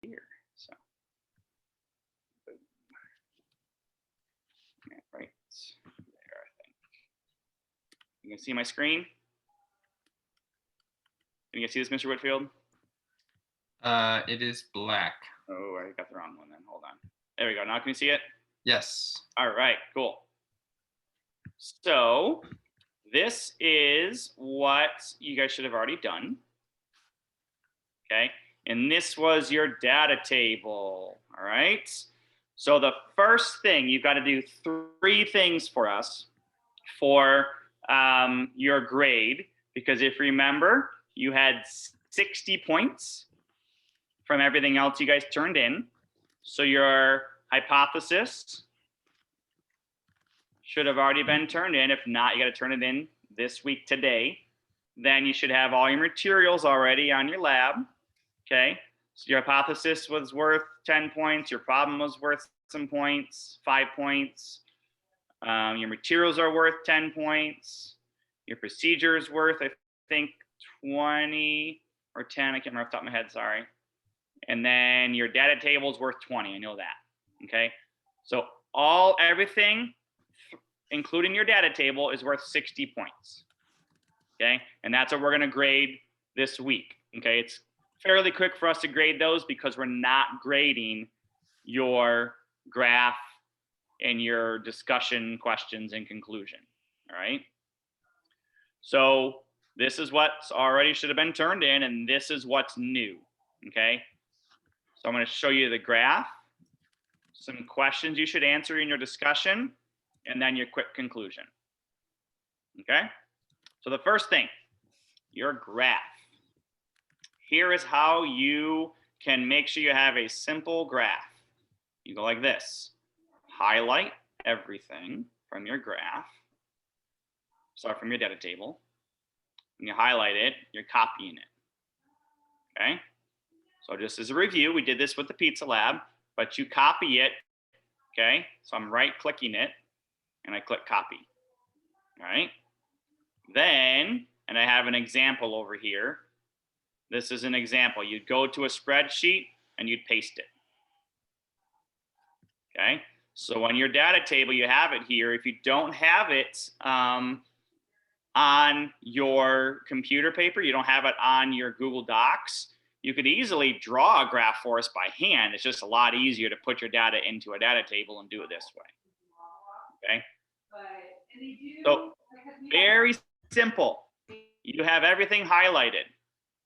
here. So, right there, I think. You can see my screen? Can you guys see this, Mr. Whitfield? It is black. Oh, I got the wrong one then. Hold on. There we go. Now can you see it? Yes. All right, cool. So this is what you guys should have already done. Okay, and this was your data table. All right. So the first thing, you've got to do 3 things for us for your grade, because if you remember, you had 60 points from everything else you guys turned in. So your hypothesis should have already been turned in. If not, you got to turn it in this week today. Then you should have all your materials already on your lab. Okay, so your hypothesis was worth 10 points. Your problem was worth some points, 5 points. Your materials are worth 10 points. Your procedure is worth, I think, 20 or 10. I can't remember off the top of my head, sorry. And then your data table is worth 20. I know that. Okay, so everything, including your data table, is worth 60 points. Okay, and that's what we're going to grade this week. Okay, it's fairly quick for us to grade those because we're not grading your graph and your discussion questions and conclusion. All right, so this is what's already should have been turned in, and this is what's new. Okay, so I'm going to show you the graph, some questions you should answer in your discussion, and then your quick conclusion. Okay, so the first thing, your graph. Here is how you can make sure you have a simple graph. You go like this. Highlight everything from your graph. Start from your data table. When you highlight it, you're copying it. Okay? So just as a review, we did this with the pizza lab, but you copy it. Okay? So I'm right-clicking it, and I click copy. All right? Then, and I have an example over here. This is an example. You'd go to a spreadsheet and you'd paste it. Okay, so on your data table, you have it here. If you don't have it on your computer paper, you don't have it on your Google Docs, you could easily draw a graph for us by hand. It's just a lot easier to put your data into a data table and do it this way. Okay, so very simple. You have everything highlighted.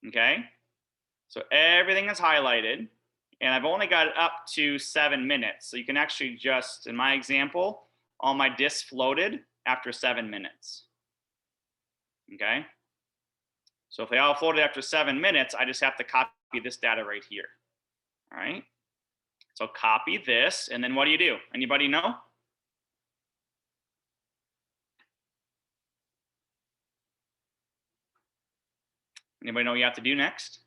Okay, so everything is highlighted, and I've only got it up to 7 minutes. So you can actually just, in my example, all my disks floated after 7 minutes. Okay, so if they all floated after 7 minutes, I just have to copy this data right here. All right, so copy this, and then what do? Anybody know? Anybody know what you have to do next?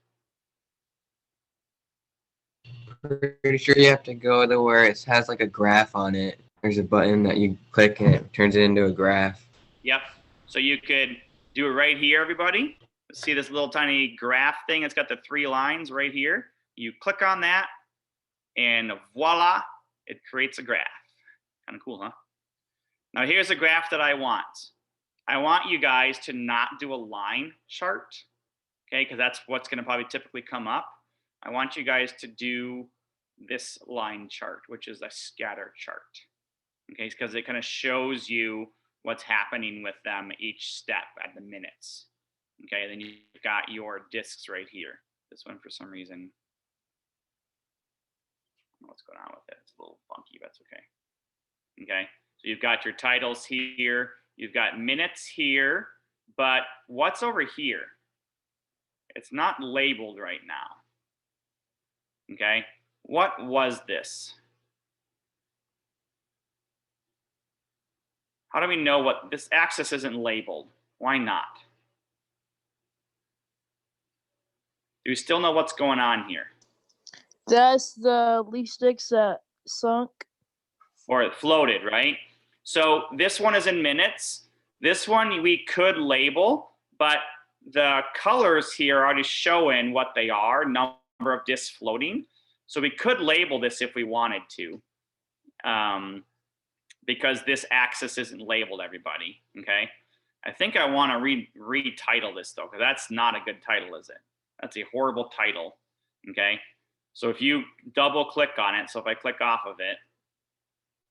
Pretty sure you have to go to where it has like a graph on it. There's a button that you click and it turns it into a graph. Yep. So you could do it right here, everybody. See this little tiny graph thing? It's got the 3 lines right here. You click on that, and voila, it creates a graph. Kind of cool, huh? Now here's a graph that I want. I want you guys to not do a line chart, okay? Because that's what's going to probably typically come up. I want you guys to do this line chart, which is a scatter chart, okay? Because it kind of shows you what's happening with them each step at the minutes, okay? Then you've got your disks right here. This one, for some reason, I don't know what's going on with it. It's a little funky, but that's okay. Okay, so you've got your titles here. You've got minutes here, but what's over here? It's not labeled right now. Okay, what was this? How do we know what this axis isn't labeled? Why not? Do we still know what's going on here? That's the leaf sticks that sunk. Or it floated, right? So this one is in minutes. This one we could label, but the colors here are already showing what they are, number of disks floating. So we could label this if we wanted to, because this axis isn't labeled, everybody, okay? I think I want to retitle this though, because that's not a good title, is it? That's a horrible title, okay? So if you double click on it, so if I click off of it,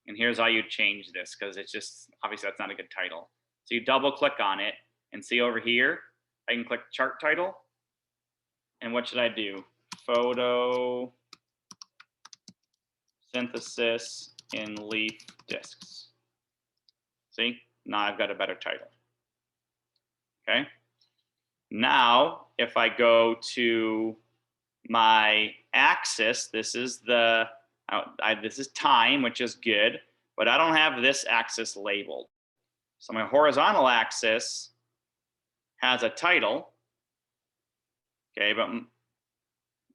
and here's how you change this, because it's just, obviously that's not a good title. So you double click on it and see over here, I can click chart title. And what should I do? Photosynthesis in leaf discs. See, now I've got a better title. Okay. Now, if I go to my axis, this is the, this is time, which is good, but I don't have this axis labeled. So my horizontal axis has a title. Okay, but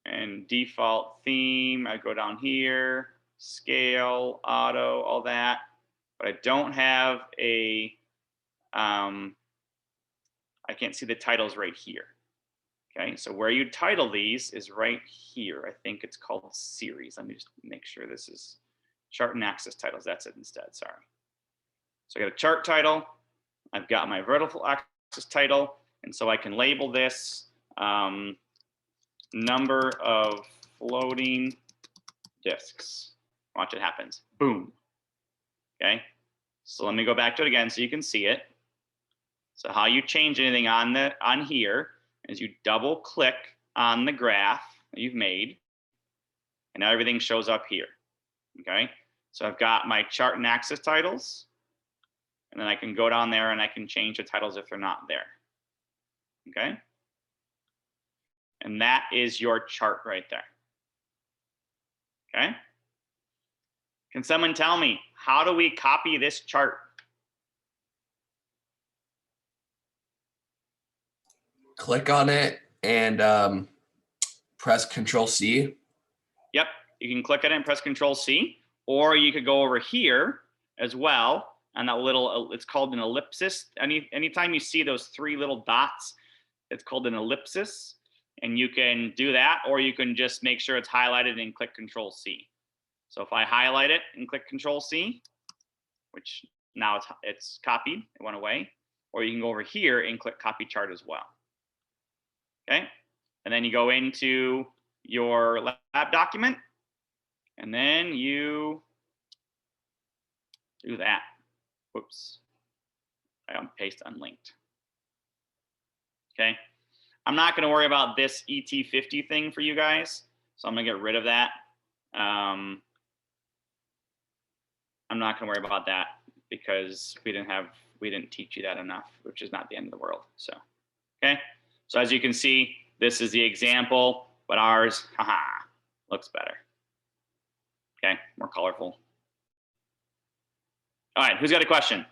and default theme, I go down here, scale, auto, all that, but I don't have a, I can't see the titles right here. Okay, so where you title these is right here. I think it's called series. Let me just make sure this is chart and axis titles. That's it instead, sorry. So I got a chart title, I've got my vertical axis title, and so I can label this number of floating discs. Watch it happens. Boom. Okay. So let me go back to it again so you can see it. So how you change anything on here is you double click on the graph that you've made, and now everything shows up here. Okay. So I've got my chart and axis titles, and then I can go down there and I can change the titles if they're not there. Okay. And that is your chart right there. Okay. Can someone tell me, how do we copy this chart? Click on it and press Control C. Yep, you can click it and press Control C, or you could go over here as well, and that little, it's called an ellipsis. Anytime you see those three little dots, it's called an ellipsis, and you can do that, or you can just make sure it's highlighted and click Control C. So if I highlight it and click Control C, which now it's copied, it went away, or you can go over here and click Copy Chart as well. Okay, and then you go into your lab document, and then you do that. Whoops, I paste unlinked. Okay, I'm not going to worry about this ET50 thing for you guys, so I'm going to get rid of that. I'm not going to worry about that because we didn't teach you that enough, which is not the end of the world. So, okay. So as you can see, this is the example, but ours, haha, looks better. Okay, more colorful. All right, who's got a question?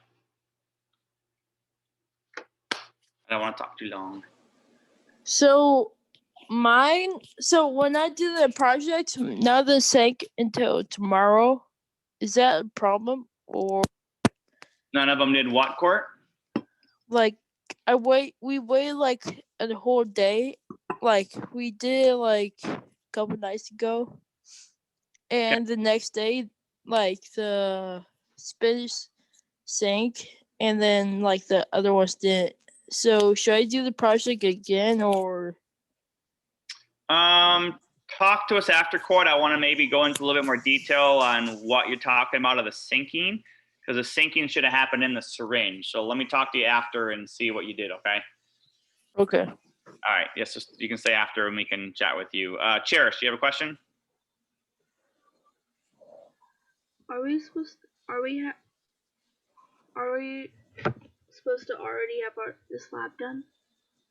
I don't want to talk too long. So so when I do the project, none of the sync until tomorrow. Is that a problem? Or None of them did what, Court? like we waited like a whole day. Like we did like a couple nights ago. And the next day, like the Spanish sank, and then like the other ones didn't. So should I do the project again, or? Talk to us after, Court. I want to maybe go into a little bit more detail on what you're talking about of the sinking, because the sinking should have happened in the syringe. So let me talk to you after and see what you did, okay? Okay. All right, yes, just, you can stay after and we can chat with you. Cherish, do you have a question? Are we supposed to already have this lab done?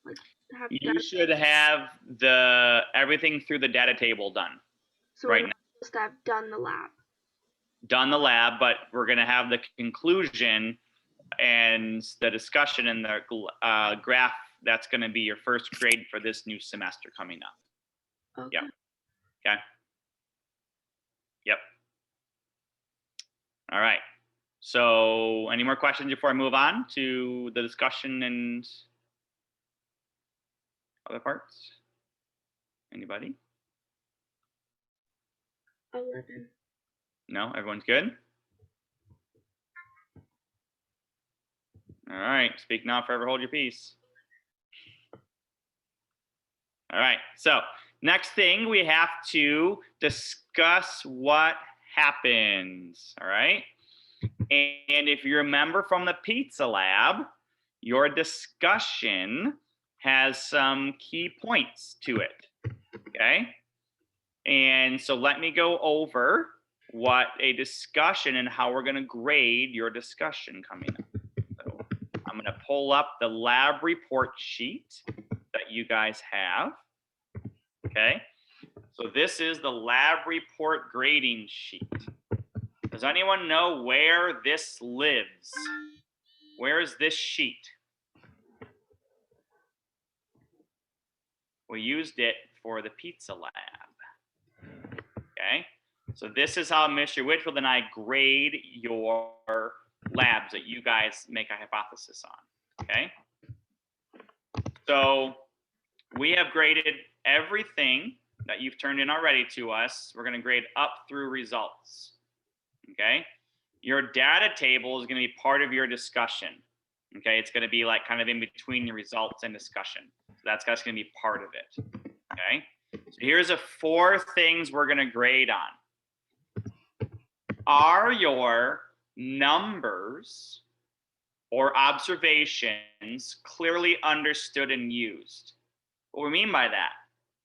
Like have You should have everything through the data table done. so right we're now. supposed to have done the lab. Done the lab, but we're going to have the conclusion and the discussion in the graph. That's going to be your first grade for this new semester coming up. Okay. Yep. Okay. Yep. All right. So any more questions before I move on to the discussion and other parts? Anybody? 11. No, everyone's good? All right, speak now, forever hold your peace. All right, so next thing we have to discuss what happens, all right? And if you remember from the pizza lab, your discussion has some key points to it, okay? And so let me go over what a discussion and how we're going to grade your discussion coming up. So I'm going to pull up the lab report sheet that you guys have. Okay. So this is the lab report grading sheet. Does anyone know where this lives? Where is this sheet? We used it for the pizza lab. Okay. So this is how Mr. Whitfield and I grade your labs that you guys make a hypothesis on. Okay. So we have graded everything that you've turned in already to us. We're going to grade up through results. Okay. Your data table is going to be part of your discussion. Okay. It's going to be like kind of in between the results and discussion. So that's going to be part of it. Okay. So here's the 4 things we're going to grade on. Are your numbers or observations clearly understood and used? What we mean by that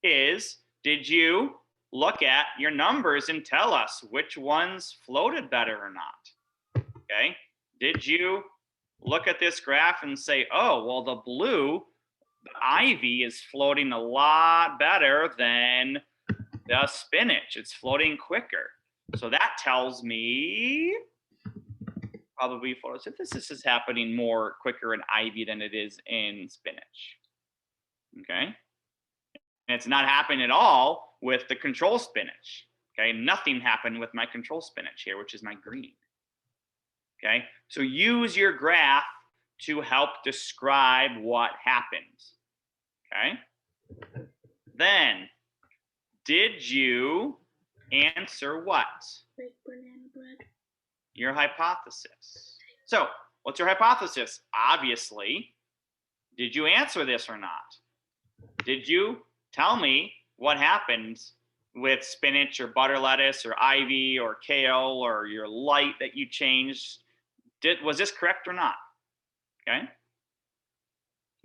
is, did you look at your numbers and tell us which ones floated better or not? Okay. Did you look at this graph and say, oh, well, the blue, the ivy is floating a lot better than the spinach. It's floating quicker. So that tells me probably photosynthesis is happening more quicker in ivy than it is in spinach. Okay. And it's not happening at all with the control spinach. Okay. Nothing happened with my control spinach here, which is my green. Okay. So use your graph to help describe what happens. Okay. Then, did you answer what? Baked banana bread. Your hypothesis. So, what's your hypothesis? Obviously, did you answer this or not? Did you tell me what happens with spinach or butter lettuce or ivy or kale or your light that you changed? Was this correct or not? Okay.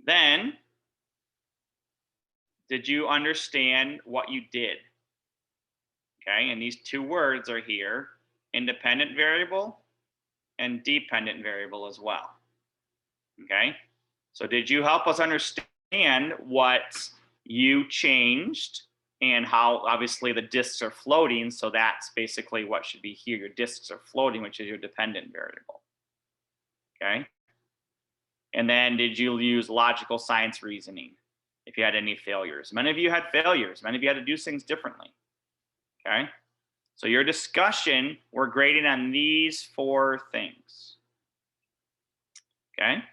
Then, did you understand what you did? Okay, and these 2 words are here, independent variable and dependent variable as well. Okay, so did you help us understand what you changed and how obviously the disks are floating? So that's basically what should be here. Your disks are floating, which is your dependent variable. Okay, and then did you use logical science reasoning if you had any failures? Many of you had failures. Many of you had to do things differently. Okay, so your discussion, we're grading on these 4 things. Okay,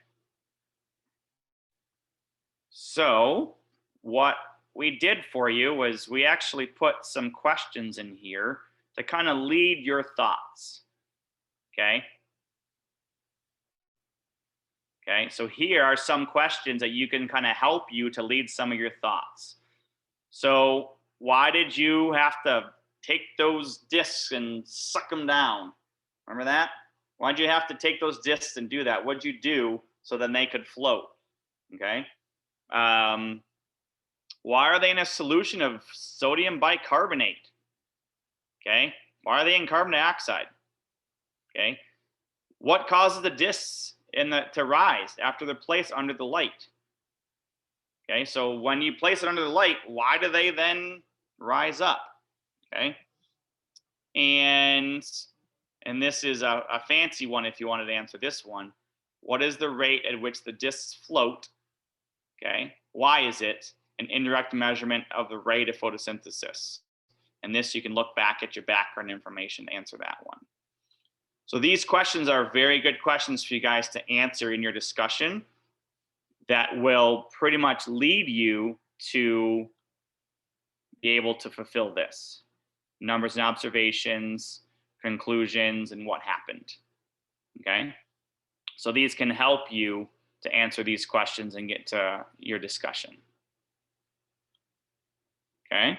so what we did for you was we actually put some questions in here to kind of lead your thoughts. Okay. Okay, so here are some questions that you can kind of help you to lead some of your thoughts. So why did you have to take those discs and suck them down? Remember that? Why'd you have to take those discs and do that? What'd you do so then they could float? Okay. Why are they in a solution of sodium bicarbonate? Okay. Why are they in carbon dioxide? Okay. What causes the discs to rise after they're placed under the light? Okay, so when you place it under the light, why do they then rise up? Okay, and this is a fancy one if you wanted to answer this one. What is the rate at which the discs float? Okay, why is it an indirect measurement of the rate of photosynthesis? And this you can look back at your background information to answer that one. So these questions are very good questions for you guys to answer in your discussion that will pretty much lead you to be able to fulfill this. numbers and observations, conclusions, and what happened. Okay? So these can help you to answer these questions and get to your discussion. Okay?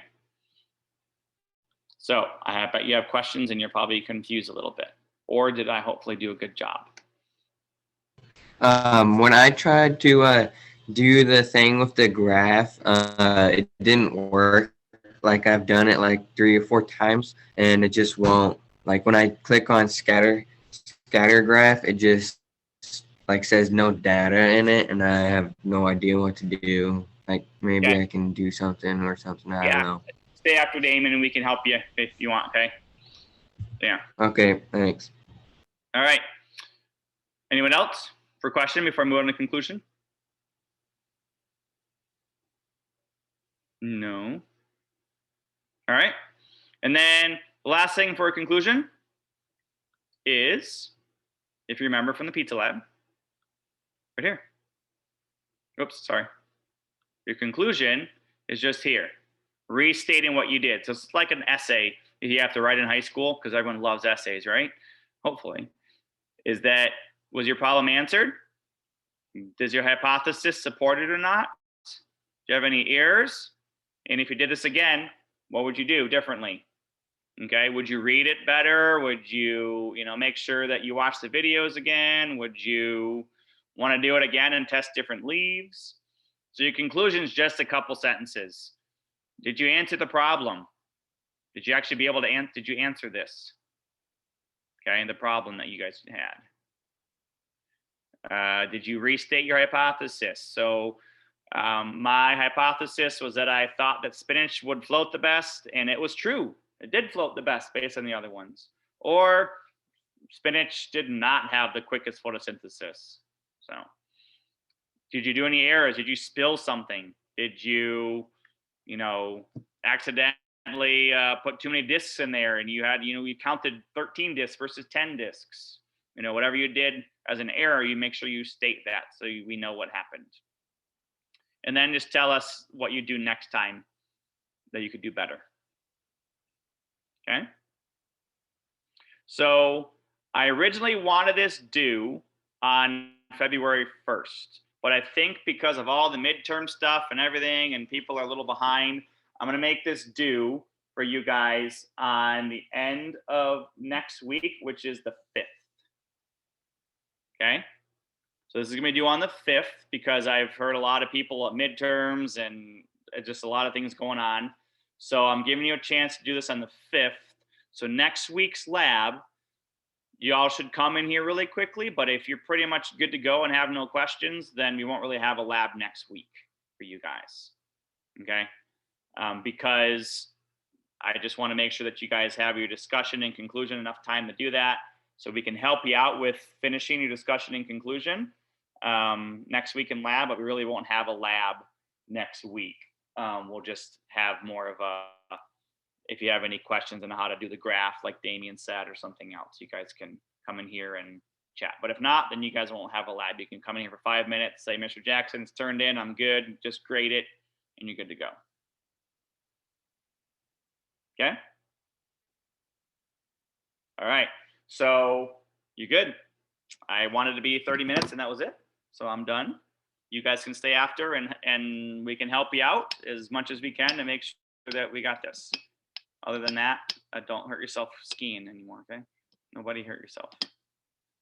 So I bet you have questions and you're probably confused a little bit. Or did I hopefully do a good job? When I tried to do the thing with the graph, it didn't work. Like I've done it like 3 or 4 times, and it just won't. Like when I click on scatter graph, it just like says no data in it, and I have no idea what to do. Like maybe Okay. I can do something or something. I Yeah. don't know. Stay after Damon and we can help you if you want, okay? Yeah. Okay, thanks. All right. Anyone else for question before I move on to conclusion? No. All right. And then the last thing for a conclusion is, if you remember from the pizza lab, right here. Oops, sorry. Your conclusion is just here, restating what you did. So it's like an essay you have to write in high school, because everyone loves essays, right? Hopefully. Is that, was your problem answered? Does your hypothesis support it or not? Do you have any errors? And if you did this again, what would you do differently? Okay, would you read it better? Would you, make sure that you watch the videos again? Would you want to do it again and test different leaves? So your conclusion is just a couple sentences. Did you answer the problem? Did you actually be able to answer? Did you answer this? Okay, the problem that you guys had. Did you restate your hypothesis? So my hypothesis was that I thought that spinach would float the best, and it was true. It did float the best based on the other ones. Or spinach did not have the quickest photosynthesis. So did you do any errors? Did you spill something? Did you, accidentally put too many discs in there, and you had, you counted 13 discs versus 10 discs? Whatever you did as an error, you make sure you state that so we know what happened. And then just tell us what you do next time that you could do better. Okay? So I originally wanted this due on February 1st, but I think because of all the midterm stuff and everything, and people are a little behind, I'm going to make this due for you guys on the end of next week, which is the 5th. Okay? So this is going to be due on the 5th because I've heard a lot of people at midterms and just a lot of things going on. So I'm giving you a chance to do this on the 5th. So next week's lab, you all should come in here really quickly. But if you're pretty much good to go and have no questions, then we won't really have a lab next week for you guys. Okay? Because I just want to make sure that you guys have your discussion and conclusion enough time to do that, so we can help you out with finishing your discussion and conclusion next week in lab, but we really won't have a lab next week. We'll just have more of a, if you have any questions on how to do the graph, like Damien said, or something else, you guys can come in here and chat. But if not, then you guys won't have a lab. You can come in here for 5 minutes, say, Mr. Jackson's turned in, I'm good, just grade it, and you're good to go. Okay? All right. So you're good. I wanted to be 30 minutes and that was it. So I'm done. You guys can stay after and we can help you out as much as we can to make sure that we got this. Other than that, don't hurt yourself skiing anymore, okay? Nobody hurt yourself.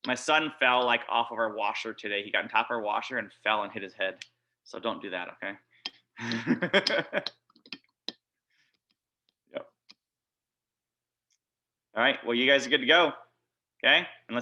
My son fell like off of our washer today. He got on top of our washer and fell and hit his head. So don't do that, okay? Yep. All right. Well, you guys are good to go. Okay. Unless